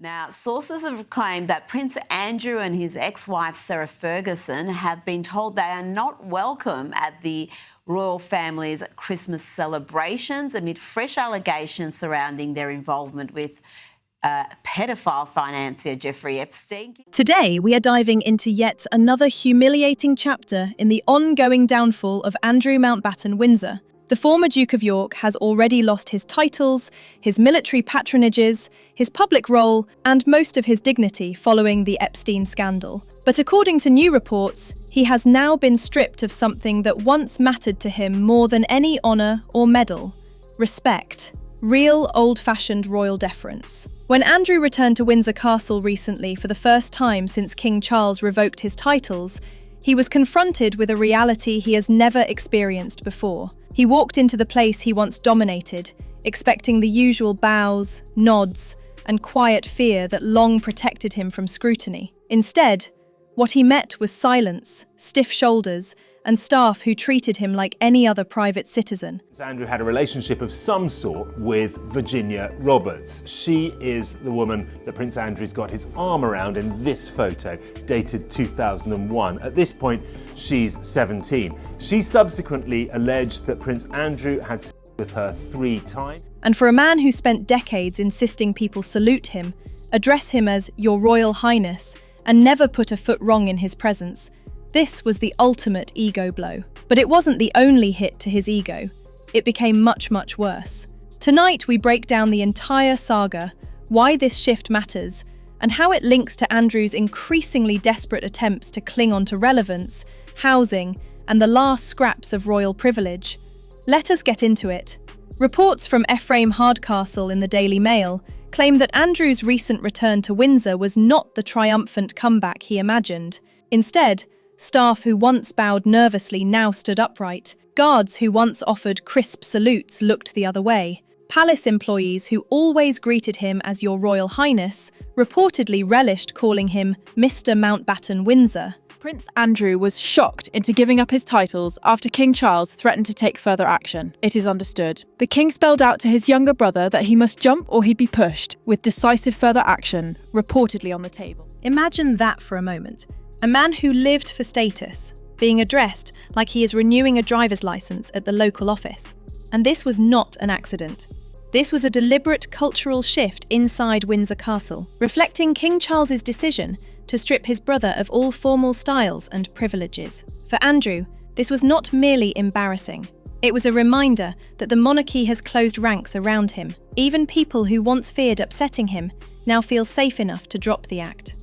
Now, sources have claimed that Prince Andrew and his ex-wife Sarah Ferguson have been told they are not welcome at the royal family's Christmas celebrations amid fresh allegations surrounding their involvement with pedophile financier Jeffrey Epstein. Today, we are diving into yet another humiliating chapter in the ongoing downfall of Andrew Mountbatten-Windsor. The former Duke of York has already lost his titles, his military patronages, his public role, and most of his dignity following the Epstein scandal. But according to new reports, he has now been stripped of something that once mattered to him more than any honour or medal: respect. Real, old-fashioned royal deference. When Andrew returned to Windsor Castle recently for the first time since King Charles revoked his titles, he was confronted with a reality he has never experienced before. He walked into the place he once dominated, expecting the usual bows, nods, and quiet fear that long protected him from scrutiny. Instead, what he met was silence, stiff shoulders, and staff who treated him like any other private citizen. Andrew had a relationship of some sort with Virginia Roberts. She is the woman that Prince Andrew's got his arm around in this photo, dated 2001. At this point, she's 17. She subsequently alleged that Prince Andrew had sex with her 3 times. And for a man who spent decades insisting people salute him, address him as Your Royal Highness, and never put a foot wrong in his presence, this was the ultimate ego blow. But it wasn't the only hit to his ego. It became much, much worse. Tonight we break down the entire saga, why this shift matters, and how it links to Andrew's increasingly desperate attempts to cling onto relevance, housing, and the last scraps of royal privilege. Let us get into it. Reports from Ephraim Hardcastle in the Daily Mail claim that Andrew's recent return to Windsor was not the triumphant comeback he imagined. Instead, staff who once bowed nervously now stood upright. Guards who once offered crisp salutes looked the other way. Palace employees who always greeted him as Your Royal Highness reportedly relished calling him Mr. Mountbatten-Windsor. Prince Andrew was shocked into giving up his titles after King Charles threatened to take further action. It is understood. The king spelled out to his younger brother that he must jump or he'd be pushed, with decisive further action reportedly on the table. Imagine that for a moment. A man who lived for status, being addressed like he is renewing a driver's license at the local office. And this was not an accident. This was a deliberate cultural shift inside Windsor Castle, reflecting King Charles's decision to strip his brother of all formal styles and privileges. For Andrew, this was not merely embarrassing. It was a reminder that the monarchy has closed ranks around him. Even people who once feared upsetting him now feel safe enough to drop the act.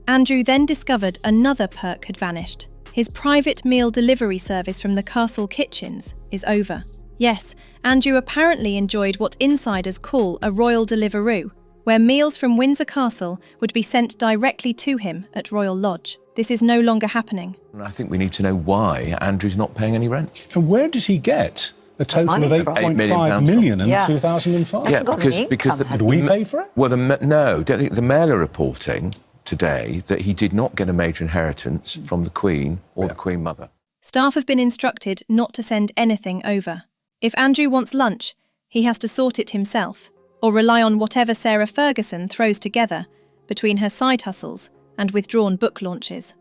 Andrew then discovered another perk had vanished. His private meal delivery service from the castle kitchens is over. Yes, Andrew apparently enjoyed what insiders call a royal Deliveroo, where meals from Windsor Castle would be sent directly to him at Royal Lodge. This is no longer happening. I think we need to know why Andrew's not paying any rent. And where did he get a total of £8.5 million in 2005? Yeah, because did we pay for it? Well, no, don't think the Mail are reporting today that he did not get a major inheritance from the Queen or the Queen Mother. Staff have been instructed not to send anything over. If Andrew wants lunch, he has to sort it himself, or rely on whatever Sarah Ferguson throws together between her side hustles and withdrawn book launches.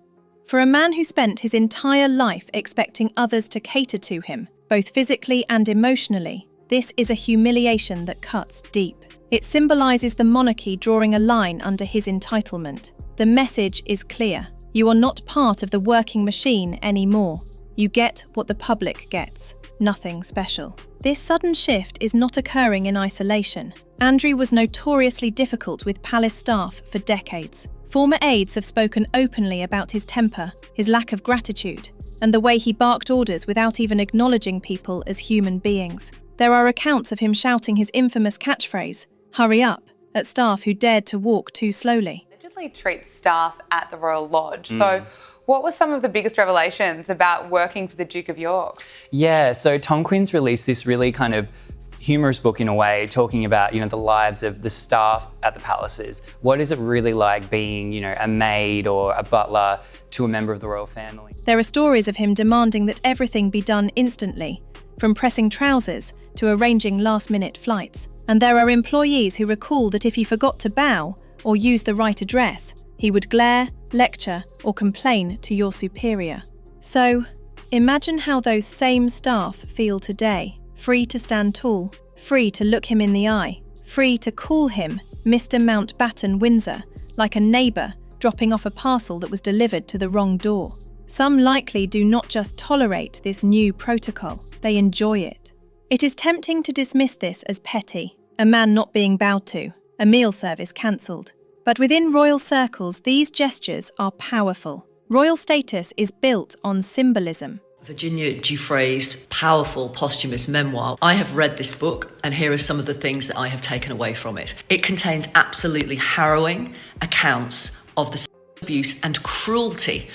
For a man who spent his entire life expecting others to cater to him, both physically and emotionally, this is a humiliation that cuts deep. It symbolises the monarchy drawing a line under his entitlement. The message is clear. You are not part of the working machine anymore. You get what the public gets. Nothing special. This sudden shift is not occurring in isolation. Andrew was notoriously difficult with palace staff for decades. Former aides have spoken openly about his temper, his lack of gratitude, and the way he barked orders without even acknowledging people as human beings. There are accounts of him shouting his infamous catchphrase, "Hurry up," at staff who dared to walk too slowly. Allegedly treats staff at the Royal Lodge. So what were some of the biggest revelations about working for the Duke of York? Yeah, so Tom Quinn's released this really kind of humorous book in a way, talking about, the lives of the staff at the palaces. What is it really like being, a maid or a butler to a member of the royal family? There are stories of him demanding that everything be done instantly, from pressing trousers to arranging last-minute flights. And there are employees who recall that if he forgot to bow or use the right address, he would glare, lecture, or complain to your superior. So, imagine how those same staff feel today, free to stand tall, free to look him in the eye, free to call him Mr. Mountbatten-Windsor, like a neighbour dropping off a parcel that was delivered to the wrong door. Some likely do not just tolerate this new protocol, they enjoy it. It is tempting to dismiss this as petty, a man not being bowed to, a meal service cancelled. But within royal circles, these gestures are powerful. Royal status is built on symbolism. Virginia Giuffre's powerful posthumous memoir. I have read this book, and here are some of the things that I have taken away from it. It contains absolutely harrowing accounts of the abuse and cruelty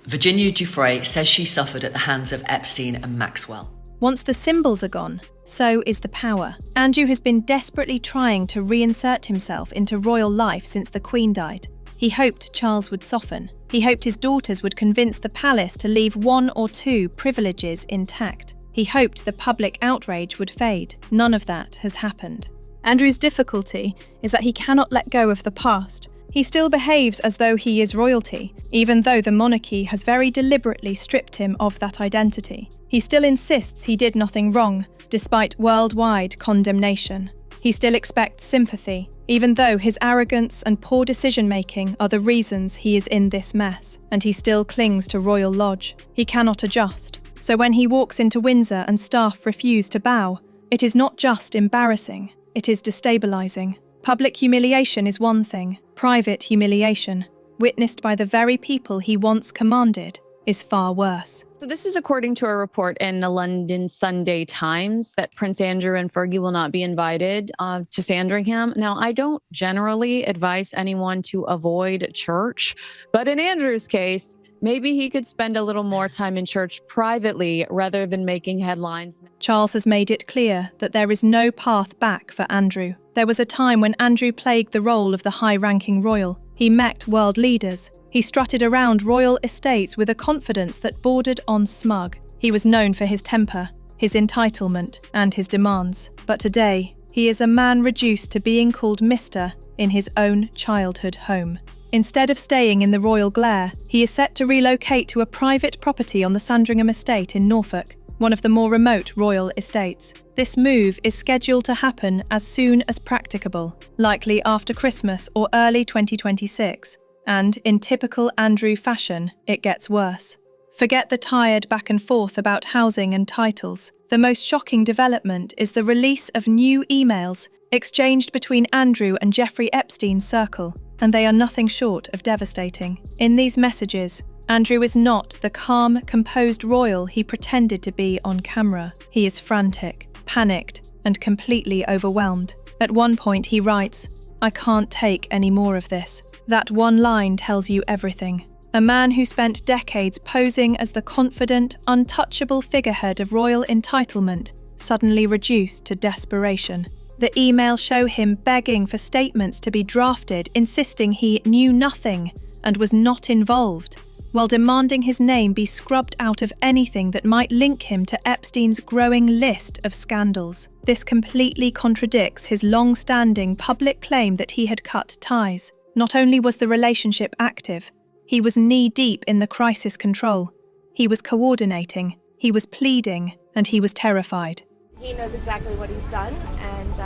Virginia Giuffre says she suffered at the hands of Epstein and Maxwell. Once the symbols are gone, so is the power. Andrew has been desperately trying to reinsert himself into royal life since the Queen died. He hoped Charles would soften. He hoped his daughters would convince the palace to leave 1 or 2 privileges intact. He hoped the public outrage would fade. None of that has happened. Andrew's difficulty is that he cannot let go of the past. He still behaves as though he is royalty, even though the monarchy has very deliberately stripped him of that identity. He still insists he did nothing wrong, despite worldwide condemnation. He still expects sympathy, even though his arrogance and poor decision-making are the reasons he is in this mess, and he still clings to Royal Lodge. He cannot adjust. So when he walks into Windsor and staff refuse to bow, it is not just embarrassing, it is destabilising. Public humiliation is one thing. Private humiliation, witnessed by the very people he once commanded, is far worse. So this is according to a report in the London Sunday Times that Prince Andrew and Fergie will not be invited to Sandringham. Now, I don't generally advise anyone to avoid church, but in Andrew's case, maybe he could spend a little more time in church privately rather than making headlines. Charles has made it clear that there is no path back for Andrew. There was a time when Andrew plagued the role of the high-ranking royal. He met world leaders. He strutted around royal estates with a confidence that bordered on smug. He was known for his temper, his entitlement, and his demands. But today, he is a man reduced to being called Mr. in his own childhood home. Instead of staying in the royal glare, he is set to relocate to a private property on the Sandringham Estate in Norfolk, one of the more remote royal estates. This move is scheduled to happen as soon as practicable, likely after Christmas or early 2026. And in typical Andrew fashion, it gets worse. Forget the tired back and forth about housing and titles. The most shocking development is the release of new emails exchanged between Andrew and Jeffrey Epstein's circle, and they are nothing short of devastating. In these messages, Andrew is not the calm, composed royal he pretended to be on camera. He is frantic, panicked, and completely overwhelmed. At one point he writes, "I can't take any more of this." That one line tells you everything. A man who spent decades posing as the confident, untouchable figurehead of royal entitlement, suddenly reduced to desperation. The emails show him begging for statements to be drafted, insisting he knew nothing and was not involved, while demanding his name be scrubbed out of anything that might link him to Epstein's growing list of scandals. This completely contradicts his long-standing public claim that he had cut ties. Not only was the relationship active, he was knee-deep in the crisis control. He was coordinating, he was pleading, and he was terrified. He knows exactly what he's done, and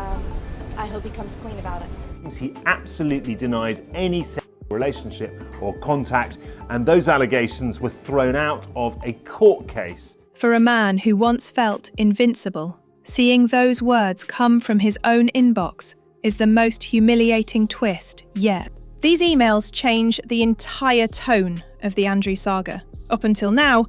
I hope he comes clean about it. He absolutely denies any relationship or contact, and those allegations were thrown out of a court case. For a man who once felt invincible, seeing those words come from his own inbox is the most humiliating twist yet. These emails change the entire tone of the Andrew saga. Up until now,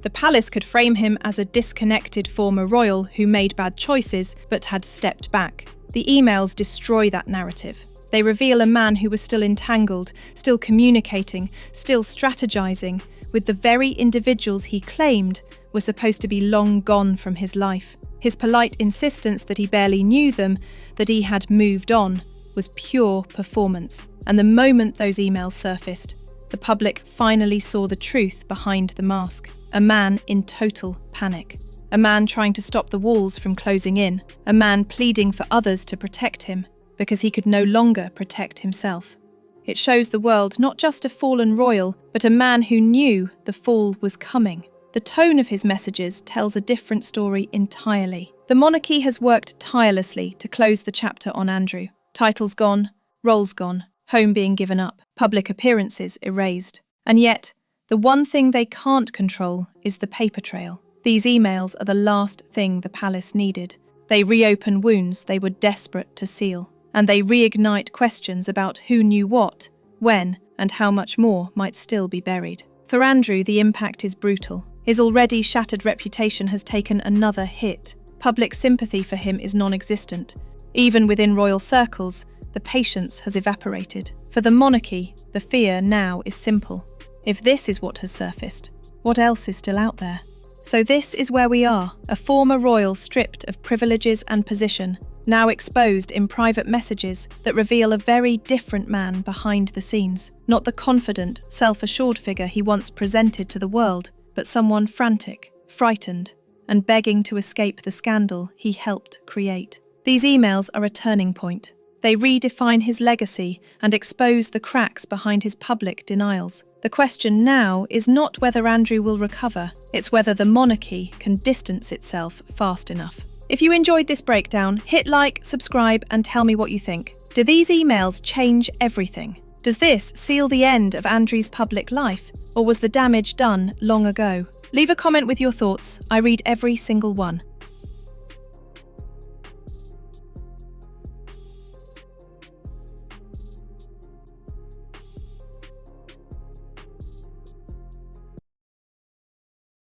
the palace could frame him as a disconnected former royal who made bad choices but had stepped back. The emails destroy that narrative. They reveal a man who was still entangled, still communicating, still strategizing with the very individuals he claimed were supposed to be long gone from his life. His polite insistence that he barely knew them, that he had moved on, was pure performance. And the moment those emails surfaced, the public finally saw the truth behind the mask. A man in total panic. A man trying to stop the walls from closing in. A man pleading for others to protect him, because he could no longer protect himself. It shows the world not just a fallen royal, but a man who knew the fall was coming. The tone of his messages tells a different story entirely. The monarchy has worked tirelessly to close the chapter on Andrew. Titles gone, roles gone, home being given up, public appearances erased. And yet, the one thing they can't control is the paper trail. These emails are the last thing the palace needed. They reopen wounds they were desperate to seal. And they reignite questions about who knew what, when, and how much more might still be buried. For Andrew, the impact is brutal. His already shattered reputation has taken another hit. Public sympathy for him is non-existent. Even within royal circles, the patience has evaporated. For the monarchy, the fear now is simple. If this is what has surfaced, what else is still out there? So this is where we are, a former royal stripped of privileges and position, now exposed in private messages that reveal a very different man behind the scenes. Not the confident, self-assured figure he once presented to the world, but someone frantic, frightened, and begging to escape the scandal he helped create. These emails are a turning point. They redefine his legacy and expose the cracks behind his public denials. The question now is not whether Andrew will recover, it's whether the monarchy can distance itself fast enough. If you enjoyed this breakdown, hit like, subscribe, and tell me what you think. Do these emails change everything? Does this seal the end of Andrew's public life, or was the damage done long ago? Leave a comment with your thoughts. I read every single one.